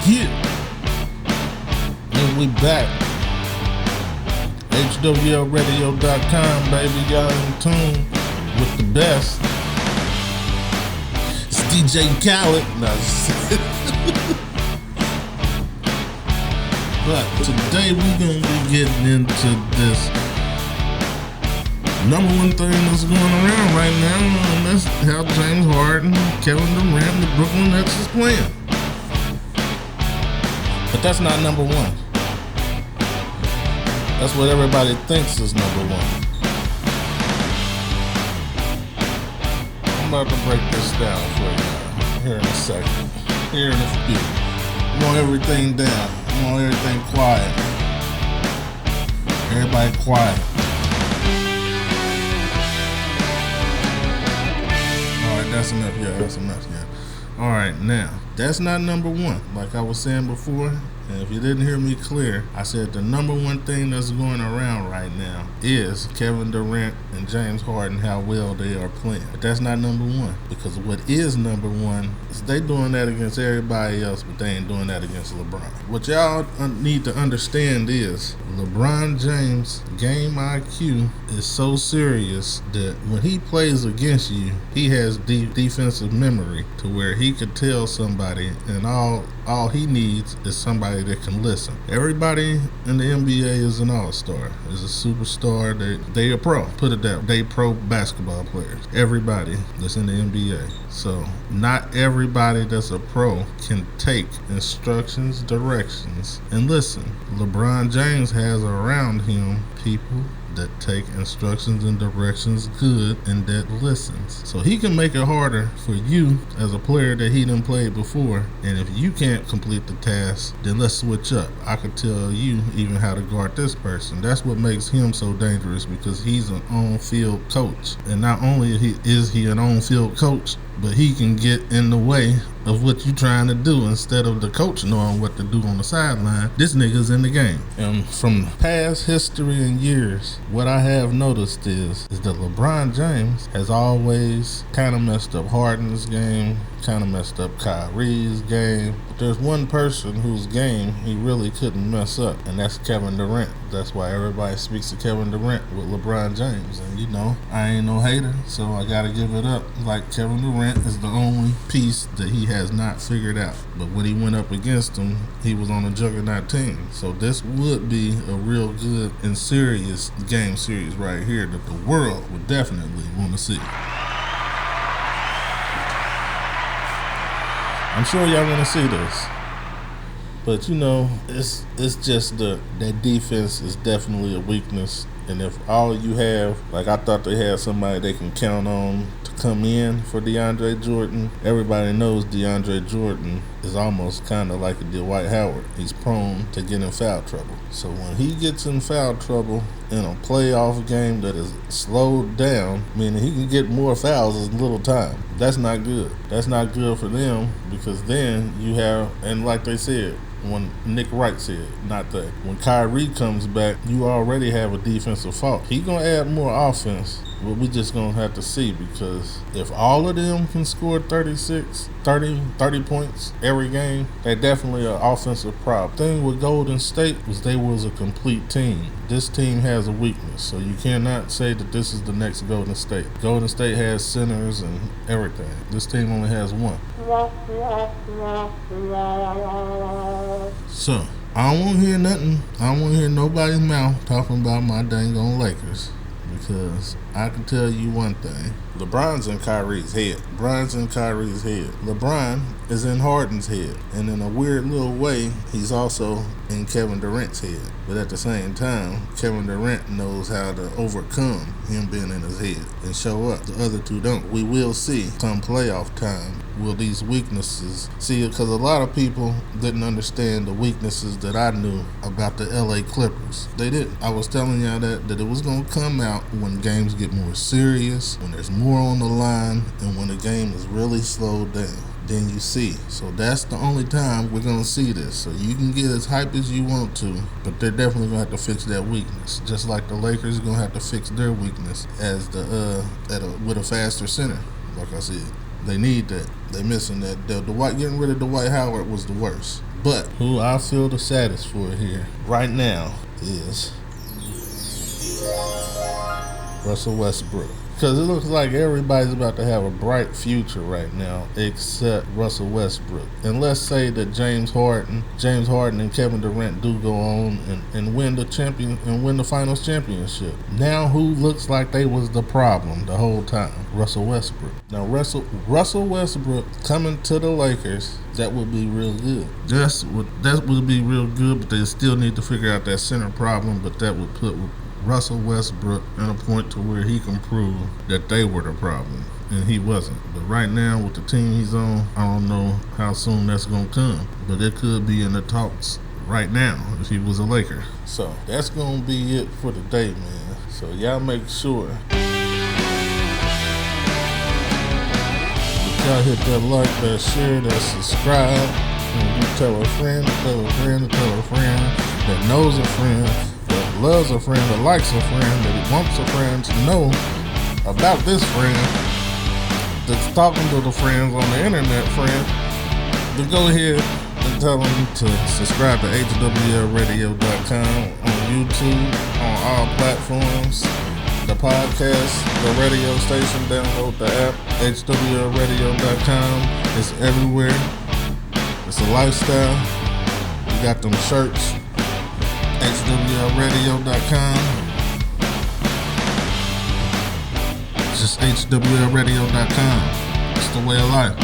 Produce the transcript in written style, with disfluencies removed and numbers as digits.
Yeah. And we back. HWLRADIO.COM, baby. Y'all in tune with the best. It's DJ Khaled. No, but today we're going to be getting into this number one thing that's going around right now, and that's how James Harden, Kevin Durant, and the Brooklyn Nets is playing. But that's not number one. That's what everybody thinks is number one. I'm about to break this down for you here in a second. Here in a few. I want everything down. I want everything quiet. Everybody quiet. Alright, that's enough. Yeah, that's enough. Yeah. Alright, now, that's not number one. Like I was saying before, and if you didn't hear me clear, I said the number one thing that's going around right now is Kevin Durant and James Harden, how well they are playing. But that's not number one, because what is number one is they doing that against everybody else, but they ain't doing that against LeBron. What y'all need to understand is LeBron James' game IQ is so serious that when he plays against you, he has deep defensive memory to where he could tell somebody, and all he needs is somebody that can listen. Everybody in the NBA is an all-star, is a superstar. They a pro. Put it that way. They pro basketball players. Everybody that's in the NBA. So not everybody that's a pro can take instructions, directions, and listen. LeBron James has around him people that take instructions and directions good and that listens. So he can make it harder for you as a player that he done played before. And if you can't complete the task, then let's switch up. I could tell you even how to guard this person. That's what makes him so dangerous, because he's an on-field coach. And not only is he an on-field coach, but he can get in the way of what you trying to do instead of the coach knowing what to do on the sideline. This nigga's in the game. And from past history and years, what I have noticed is that LeBron James has always kind of messed up Harden's game, kind of messed up Kyrie's game. But there's one person whose game he really couldn't mess up, and that's Kevin Durant. That's why everybody speaks of Kevin Durant with LeBron James. And you know, I ain't no hater, so I gotta give it up. Like, Kevin Durant is the only piece that he has not figured out. But when he went up against him, he was on a juggernaut team. So this would be a real good and serious game series right here that the world would definitely want to see. I'm sure y'all want to see this. But you know, it's just that defense is definitely a weakness. And if all you have, like I thought they had somebody they can count on to come in for DeAndre Jordan. Everybody knows DeAndre Jordan is almost kind of like a Dwight Howard. He's prone to get in foul trouble. So when he gets in foul trouble in a playoff game that is slowed down, meaning he can get more fouls in little time, that's not good. That's not good for them, because then you have, and like they said, when Nick Wright said, not that, when Kyrie comes back, you already have a defensive fault. He gonna add more offense, but we just gonna have to see, because if all of them can score 30 points every game, they're definitely an offensive problem. The thing with Golden State was they was a complete team. This team has a weakness, so you cannot say that this is the next Golden State. Golden State has centers and everything. This team only has one. So, I don't want to hear nothing. I don't want to hear nobody's mouth talking about my dang on Lakers, because I can tell you one thing. LeBron's in Kyrie's head. LeBron is in Harden's head. And in a weird little way, he's also in Kevin Durant's head. But at the same time, Kevin Durant knows how to overcome him being in his head and show up. The other two don't. We will see come playoff time, will these weaknesses see it, because a lot of people didn't understand the weaknesses that I knew about the LA Clippers. They didn't. I was telling y'all that it was going to come out when games get more serious, when there's more on the line, and when the game is really slowed down. Then you see. So that's the only time we're going to see this. So you can get as hype as you want to, but they're definitely going to have to fix that weakness. Just like the Lakers are going to have to fix their weakness as with a faster center. Like I said, they need that. They missing that. Getting rid of Dwight Howard was the worst. But who I feel the saddest for here right now is Russell Westbrook. Because it looks like everybody's about to have a bright future right now except Russell Westbrook. And let's say that James Harden and Kevin Durant do go on and win the finals championship. Now who looks like they was the problem the whole time? Russell Westbrook. Now Russell Westbrook coming to the Lakers, that would be real good. That would be real good, but they still need to figure out that center problem, but that would put Russell Westbrook in a point to where he can prove that they were the problem, and he wasn't. But right now, with the team he's on, I don't know how soon that's going to come, but it could be in the talks right now if he was a Laker. So that's going to be it for today, man. So y'all make sure that y'all hit that like, that share, that subscribe, and you tell a friend, tell a friend, tell a friend that knows a friend, that loves a friend, that likes a friend, that wants a friend to know about this friend, that's talking to the friends on the internet, friend, to go ahead and tell them to subscribe to HWLRADIO.com on YouTube, on all platforms, the podcast, the radio station, download the app, HWLRADIO.com. It's everywhere. It's a lifestyle. We got them shirts. HWLRADIO.com. Just HWLRADIO.com. It's the way of life.